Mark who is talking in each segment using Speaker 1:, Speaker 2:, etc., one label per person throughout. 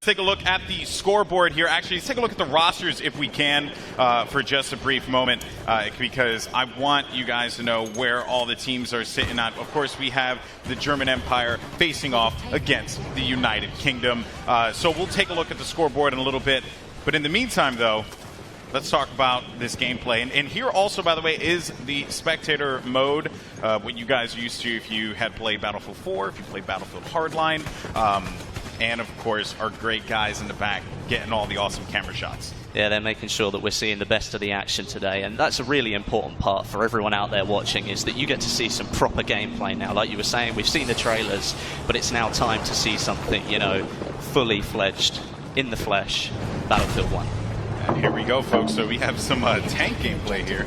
Speaker 1: take a look at the scoreboard here. Actually, let's take a look at the rosters if we can for just a brief moment, because I want you guys to know where all the teams are sitting at. Of course, we have the German Empire facing off against the United Kingdom. So we'll take a look at the scoreboard in a little bit. But in the meantime, though, let's talk about this gameplay. And here also, by the way, is the spectator mode, what you guys are used to if you had played Battlefield 4, if you played Battlefield Hardline, and, of course, our great guys in the back getting all the awesome camera shots.
Speaker 2: Yeah, they're making sure that we're seeing the best of the action today, and that's a really important part for everyone out there watching, is that you get to see some proper gameplay now. Like you were saying, we've seen the trailers, but it's now time to see something, you know, fully fledged, in the flesh, Battlefield 1.
Speaker 1: And here we go, folks. So we have some tank gameplay here.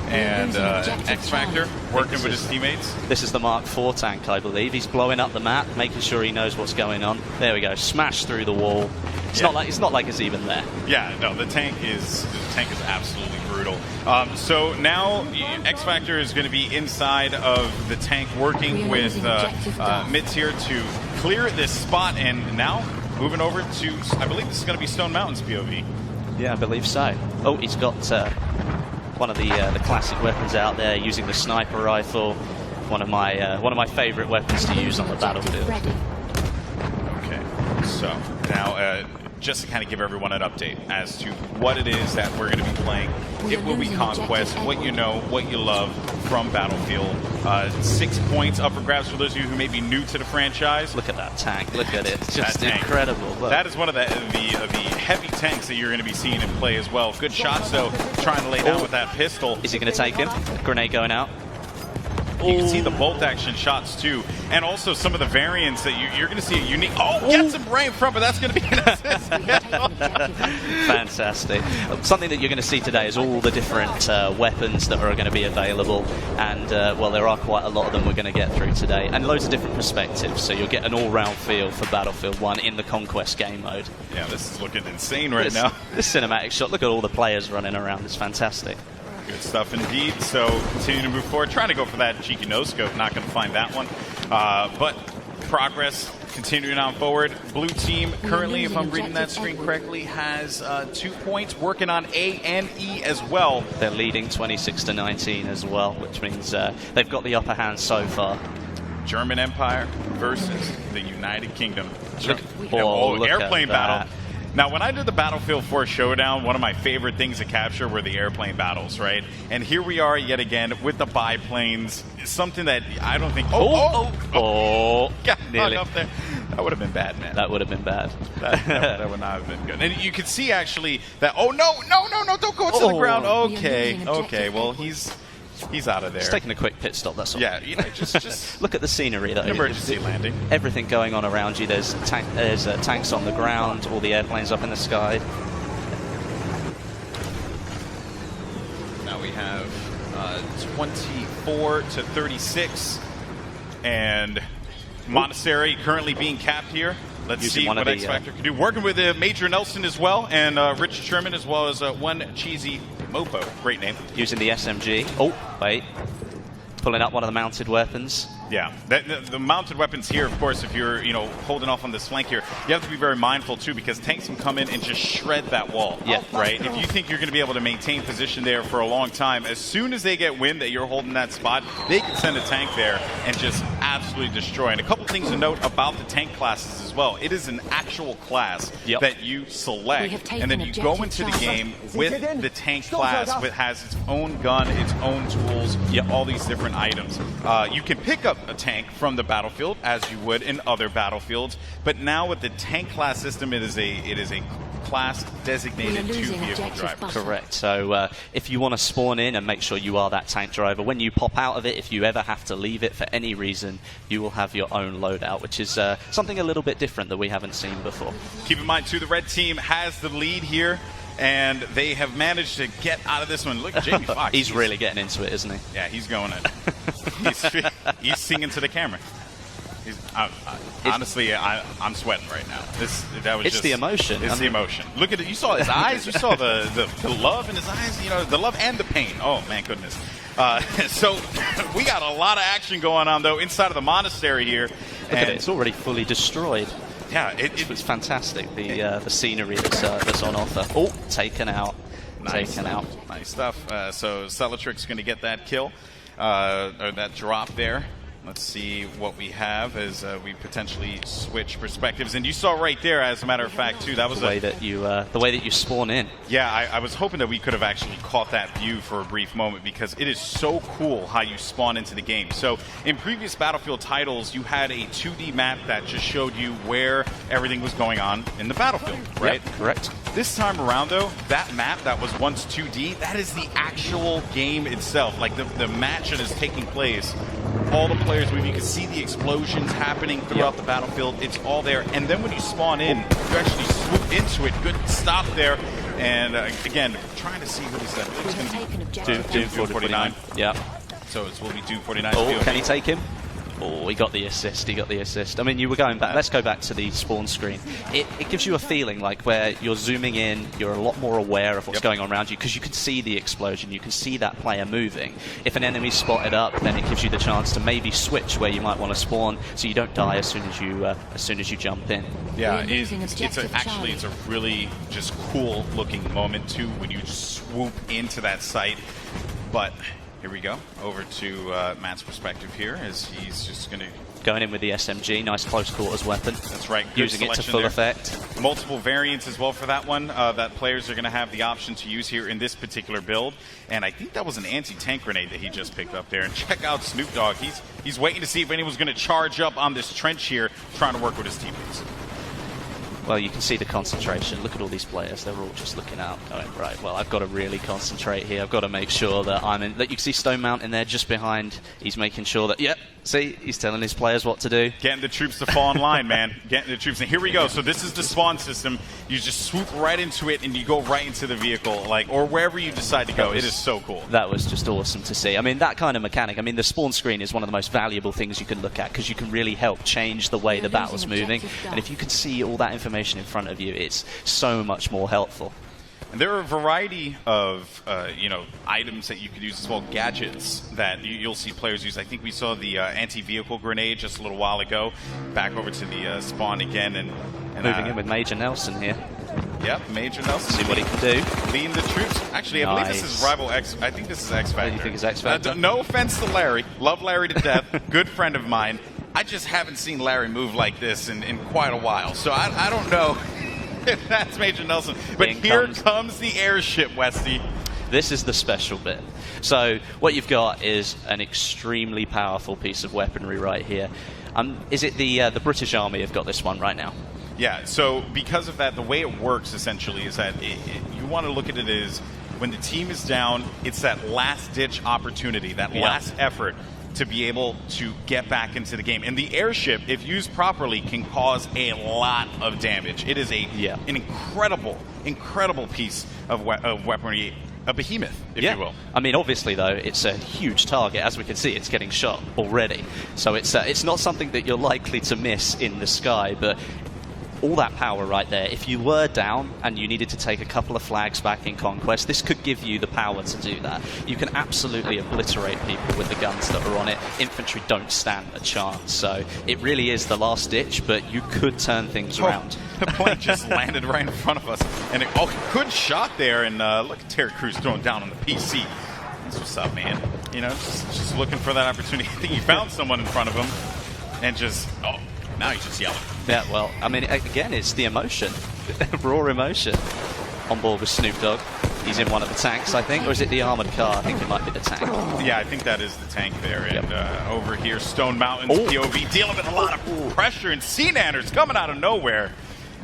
Speaker 1: And XMaster working with his teammates.
Speaker 2: This is the Mark IV tank, I believe. He's blowing up the map, making sure he knows what's going on. There we go, smash through the wall. It's not like it's even there.
Speaker 1: Yeah, no, the tank is absolutely brutal. So now XMaster is going to be inside of the tank, working with Mitz here to clear this spot, and now moving over to, I believe this is going to be Stone Mountain's POV.
Speaker 2: Yeah, I believe so. Oh, he's got one of the classic weapons out there, using the sniper rifle. One of my favorite weapons to use on the battlefield.
Speaker 1: Okay, so now just to kind of give everyone an update as to what it is that we're going to be playing. It will be Conquest, what you know, what you love from Battlefield. 6 points up for grabs for those of you who may be new to the franchise.
Speaker 2: Look at that tank. Look at it. It's just incredible. Look.
Speaker 1: That is one of the heavy tanks that you're going to be seeing in play as well. Good shots, though, trying to lay down with that pistol.
Speaker 2: Is he going to take him? Grenade going out.
Speaker 1: You can see the bolt action shots too, and also some of the variants that you're going to see a unique. Oh, gets him right in front, but that's going to be an assist.
Speaker 2: Fantastic. Something that you're going to see today is all the different weapons that are going to be available, and well, there are quite a lot of them we're going to get through today, and loads of different perspectives. So you'll get an all-round feel for Battlefield 1 in the Conquest game mode.
Speaker 1: Yeah, this is looking insane right now.
Speaker 2: This cinematic shot. Look at all the players running around. It's fantastic.
Speaker 1: Good stuff indeed. So continuing to move forward, trying to go for that cheeky no-scope. Not going to find that one. But progress continuing on forward. Blue team currently, if I'm reading that screen correctly, has 2 points, working on A and E as well.
Speaker 2: They're leading 26-19 as well, which means they've got the upper hand so far.
Speaker 1: German Empire versus the United Kingdom.
Speaker 2: Look
Speaker 1: Airplane battle. Now, when I did the Battlefield 4 Showdown, one of my favorite things to capture were the airplane battles, right? And here we are yet again with the biplanes. Something that I don't think... Got
Speaker 2: nearly
Speaker 1: up there. That would have been bad, man.
Speaker 2: That would have been bad.
Speaker 1: That would not have been good. And you can see, actually, that... Oh, no, don't go to the ground. Okay, well, He's out of there.
Speaker 2: Just taking a quick pit stop, that's all.
Speaker 1: Yeah, you know, just
Speaker 2: look at the scenery, though.
Speaker 1: Emergency landing.
Speaker 2: Everything going on around you. There's tanks on the ground, all the airplanes up in the sky.
Speaker 1: Now we have 24-36, and Monastery currently being capped here. Let's see what XMaster can do. Working with Major Nelson as well, and Richard Sherman, as well as one cheesy Mopo. Great name.
Speaker 2: Using the SMG. Oh, wait. Pulling up one of the mounted weapons.
Speaker 1: Yeah, the mounted weapons here, of course, if you're holding off on this flank here, you have to be very mindful too, because tanks can come in and just shred that wall.
Speaker 2: Yeah,
Speaker 1: right. If you think you're going to be able to maintain position there for a long time, as soon as they get wind that you're holding that spot, they can send a tank there and just absolutely destroy. And a couple things to note about the tank classes as well: it is an actual class that you select, and then you go into the game with the tank class, which has its own gun, its own tools, all these different items. You can pick up a tank from the battlefield as you would in other battlefields, but now with the tank class system, it is a class designated to vehicle drivers.
Speaker 2: Correct. So if you want to spawn in and make sure you are that tank driver, when you pop out of it, if you ever have to leave it for any reason, you will have your own loadout, which is something a little bit different that we haven't seen before.
Speaker 1: Keep in mind too, the red team has the lead here, and they have managed to get out of this one. Look at Jamie Foxx.
Speaker 2: He's really getting into it, isn't he?
Speaker 1: Yeah, he's going it. He's singing to the camera. Honestly, I'm sweating right now. It's
Speaker 2: the emotion.
Speaker 1: It's the emotion. Look at it. You saw his eyes. You saw the love in his eyes. The love and the pain. Oh, man, goodness. So we got a lot of action going on, though, inside of the monastery here.
Speaker 2: Look at it. It's already fully destroyed.
Speaker 1: Yeah,
Speaker 2: it's fantastic. The scenery that's on offer. Oh, taken out.
Speaker 1: Nice stuff. So Celatrix's going to get that kill, or that drop there. Let's see what we have as we potentially switch perspectives. And you saw right there, as a matter of fact, too, that was
Speaker 2: the way that you spawn in.
Speaker 1: Yeah, I was hoping that we could have actually caught that view for a brief moment, because it is so cool how you spawn into the game. So in previous Battlefield titles, you had a 2D map that just showed you where everything was going on in the battlefield, right?
Speaker 2: Yep, correct.
Speaker 1: This time around, though, that map that was once 2D, that is the actual game itself. Like the match that is taking place, all the players move, you can see the explosions happening throughout the battlefield. It's all there. And then when you spawn in, you actually swoop into it. Good stop there. And again, trying to see what is that? It's going to be Doom 49.
Speaker 2: Yeah.
Speaker 1: So it will be Doom 49.
Speaker 2: Oh, can he take him? Oh, he got the assist. I mean, you were going back. Let's go back to the spawn screen. It gives you a feeling like where you're zooming in, you're a lot more aware of what's going on around you, because you can see the explosion, you can see that player moving. If an enemy's spotted up, then it gives you the chance to maybe switch where you might want to spawn, so you don't die as soon as you jump in.
Speaker 1: Yeah, it's a really just cool looking moment too when you swoop into that site. But here we go, over to Matt's perspective here, as he's just going to...
Speaker 2: Going in with the SMG, nice close quarters weapon.
Speaker 1: That's right. Good
Speaker 2: using it to full effect.
Speaker 1: Multiple variants as well for that one that players are going to have the option to use here in this particular build. And I think that was an anti-tank grenade that he just picked up there. And check out Snoop Dogg. He's waiting to see if anyone's going to charge up on this trench here, trying to work with his teammates.
Speaker 2: Well, you can see the concentration. Look at all these players. They're all just looking out, going, right, well, I've got to really concentrate here. I've got to make sure that I'm in... Look, you can see Stone Mountain there just behind. He's making sure that, yep, see, he's telling his players what to do.
Speaker 1: Getting the troops to fall in line, man. Getting the troops. And here we go. So this is the spawn system. You just swoop right into it, and you go right into the vehicle, like, or wherever you decide to go. It is so cool.
Speaker 2: That was just awesome to see. I mean, that kind of mechanic. I mean, the spawn screen is one of the most valuable things you can look at, because you can really help change the way the battle's moving. And if you can see all that information in front of you, it's so much more helpful.
Speaker 1: And there are a variety of items that you could use as well, gadgets that you'll see players use. I think we saw the anti-vehicle grenade just a little while ago. Back over to the spawn again, and
Speaker 2: moving in with Major Nelson here.
Speaker 1: Yep, Major Nelson.
Speaker 2: See what he can do.
Speaker 1: Leading the troops. Actually, I believe this is Rival X. I think this is X Factor.
Speaker 2: You think it's X Factor?
Speaker 1: No offense to Larry. Love Larry to death. Good friend of mine. I just haven't seen Larry move like this in quite a while. So I don't know. That's Major Nelson. But here comes the airship, Westy.
Speaker 2: This is the special bit. So what you've got is an extremely powerful piece of weaponry right here. Is it the British Army have got this one right now?
Speaker 1: Yeah, so because of that, the way it works essentially is that you want to look at it as when the team is down, it's that last-ditch opportunity, that last effort to be able to get back into the game. And the airship, if used properly, can cause a lot of damage. It is an incredible piece of weaponry, a behemoth, if you will.
Speaker 2: I mean, obviously, though, it's a huge target. As we can see, it's getting shot already. So it's not something that you're likely to miss in the sky, but all that power right there. If you were down and you needed to take a couple of flags back in Conquest, this could give you the power to do that. You can absolutely obliterate people with the guns that are on it. Infantry don't stand a chance. So it really is the last ditch, but you could turn things around.
Speaker 1: The plane just landed right in front of us. And good shot there. And look at Terry Crews throwing down on the PC. That's what's up, man. You know, just looking for that opportunity. I think he found someone in front of him and just... now he's just yelling.
Speaker 2: Yeah, well, I mean, again, it's the emotion. Raw emotion. On board with Snoop Dogg. He's in one of the tanks, I think. Or is it the armored car? I think it might be the tank.
Speaker 1: Yeah, I think that is the tank there. And over here, Stone Mountain's POV dealing with a lot of pressure. And Sea-Nanners coming out of nowhere,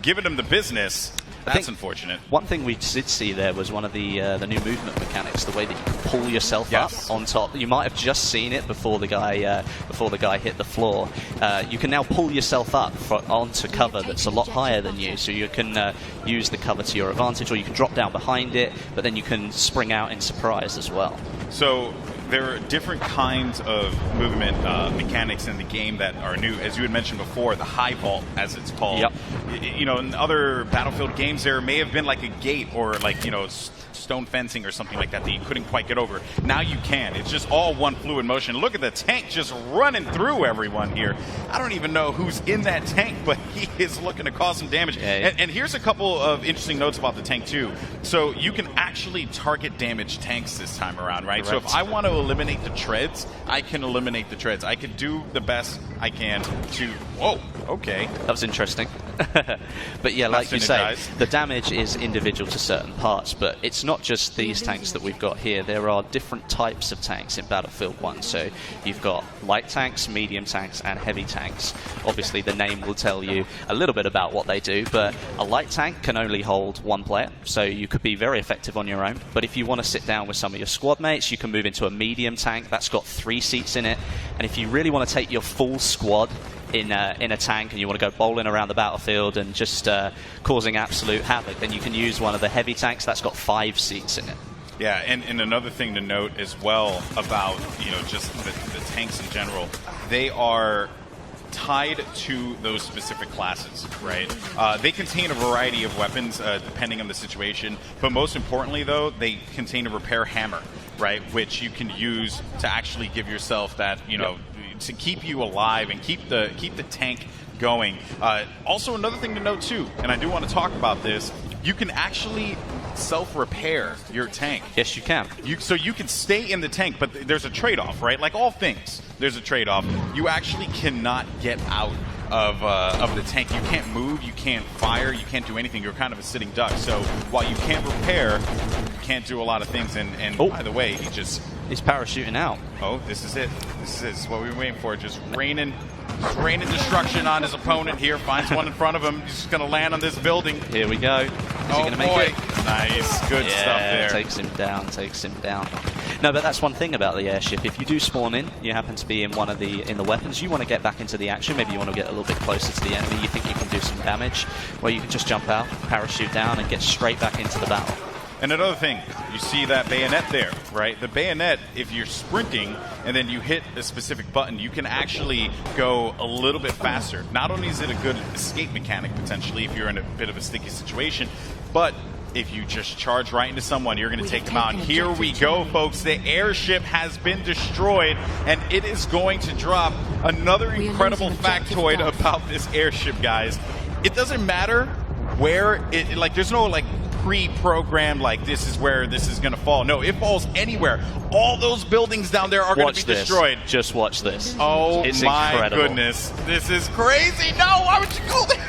Speaker 1: giving him the business. That's unfortunate.
Speaker 2: One thing we did see there was one of the new movement mechanics, the way that you can pull yourself up on top. You might have just seen it before the guy hit the floor. You can now pull yourself up onto cover that's a lot higher than you, so you can use the cover to your advantage, or you can drop down behind it, but then you can spring out in surprise as well.
Speaker 1: So there are different kinds of movement mechanics in the game that are new. As you had mentioned before, the high vault, as it's called.
Speaker 2: Yep.
Speaker 1: You know, in other Battlefield games, there may have been like a gate or like, you know, stone fencing or something like that that you couldn't quite get over. Now you can. It's just all one fluid motion. Look at the tank just running through everyone here. I don't even know who's in that tank, but he is looking to cause some damage.
Speaker 2: Yeah.
Speaker 1: And here's a couple of interesting notes about the tank too. So you can actually target damage tanks this time around, right?
Speaker 2: Correct.
Speaker 1: So if I want to eliminate the treads, I can eliminate the treads. I can do the best I can to... Whoa, okay.
Speaker 2: That was interesting. But yeah, like you say, the damage is individual to certain parts, but it's not just these tanks that we've got here. There are different types of tanks in Battlefield 1. So you've got light tanks, medium tanks, and heavy tanks. Obviously, the name will tell you a little bit about what they do, but a light tank can only hold one player, so you could be very effective on your own. But if you want to sit down with some of your squad mates, you can move into a medium tank. That's got 3 seats in it. And if you really want to take your full squad in a tank and you want to go bowling around the battlefield and just causing absolute havoc, then you can use one of the heavy tanks that's got 5 seats in it.
Speaker 1: Yeah, and another thing to note as well about, you know, just the tanks in general, they are tied to those specific classes, right? They contain a variety of weapons depending on the situation, but most importantly though, they contain a repair hammer, right? Which you can use to actually give yourself that, you know, to keep you alive and keep the tank going. Also, another thing to note too, and I do want to talk about this, you can actually self-repair your tank.
Speaker 2: Yes, you can.
Speaker 1: So you can stay in the tank, but there's a trade-off, right? Like all things, there's a trade-off. You actually cannot get out of the tank. You can't move, you can't fire, you can't do anything. You're kind of a sitting duck. So while you can't repair, you can't do a lot of things. And by the way,
Speaker 2: he's parachuting out.
Speaker 1: Oh, this is it. This is what we were waiting for. Just raining destruction on his opponent here. Finds one in front of him. He's just going to land on this building.
Speaker 2: Here we go. Is he going to make it?
Speaker 1: Nice. Good stuff there.
Speaker 2: Takes him down. No, but that's one thing about the airship. If you do spawn in, you happen to be in one of the weapons, you want to get back into the action. Maybe you want to get a little bit closer to the enemy. You think you can do some damage. Well, you can just jump out, parachute down, and get straight back into the battle.
Speaker 1: And another thing, you see that bayonet there, right? The bayonet, if you're sprinting and then you hit a specific button, you can actually go a little bit faster. Not only is it a good escape mechanic, potentially, if you're in a bit of a sticky situation, but if you just charge right into someone, you're going to take them out. And here we go, folks. The airship has been destroyed, and it is going to drop another incredible factoid about this airship, guys. It doesn't matter where it, like, there's no, like, pre-programmed, like, this is where this is going to fall. No, it falls anywhere. All those buildings down there are going to be destroyed.
Speaker 2: Just watch this.
Speaker 1: Oh,
Speaker 2: it's
Speaker 1: my
Speaker 2: incredible.
Speaker 1: Goodness. This is crazy. No, why would you go there?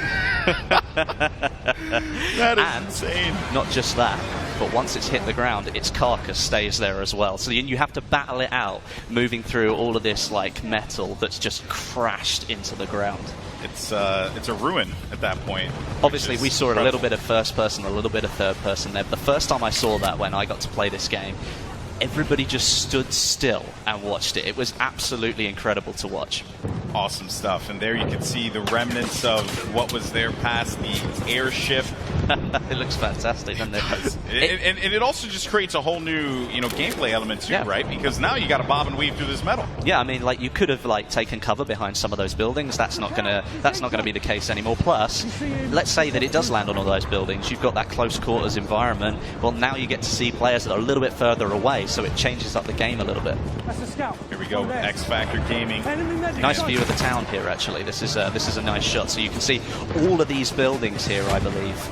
Speaker 1: That is insane.
Speaker 2: Not just that, but once it's hit the ground, its carcass stays there as well. So you have to battle it out, moving through all of this like metal that's just crashed into the ground.
Speaker 1: It's a ruin at that point.
Speaker 2: Obviously, we saw a little bit of first person, a little bit of third person there. The first time I saw that, when I got to play this game, everybody just stood still and watched it. It was absolutely incredible to watch.
Speaker 1: Awesome stuff. And there you can see the remnants of what was there past the airship.
Speaker 2: It looks fantastic, doesn't it?
Speaker 1: And it also just creates a whole new, you know, gameplay element too, right? Because now you got to bob and weave through this metal.
Speaker 2: Yeah, I mean, like, you could have like taken cover behind some of those buildings. That's not gonna be the case anymore. Plus, let's say that it does land on all those buildings. You've got that close quarters environment. Well, now you get to see players that are a little bit further away, so it changes up the game a little bit.
Speaker 1: Here we go, XMaster Gaming.
Speaker 2: Nice view of the town here, actually. This is a nice shot. So you can see all of these buildings here, I believe,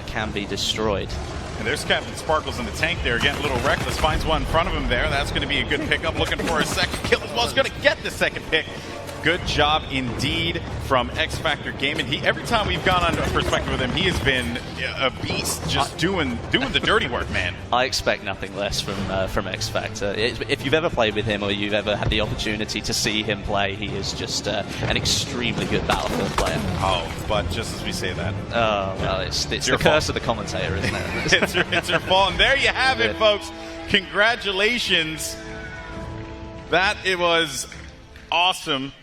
Speaker 2: can be destroyed.
Speaker 1: And there's Captain Sparkles in the tank there, getting a little reckless. Finds one in front of him there. That's going to be a good pickup. Looking for a second kill as well. He's going to get the second pick. Good job indeed from XMaster Gaming. Every time we've gone on a perspective with him, he has been a beast, just doing the dirty work, man.
Speaker 2: I expect nothing less from XMaster. If you've ever played with him or you've ever had the opportunity to see him play, he is just an extremely good Battlefield player.
Speaker 1: Oh, but just as we say that.
Speaker 2: Oh, well, it's the curse of the commentator, isn't it?
Speaker 1: it's your fault. And there you have it, folks. Congratulations. It was awesome.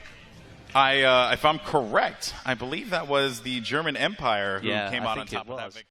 Speaker 1: If I'm correct, I believe that was the German Empire who came out on top of that.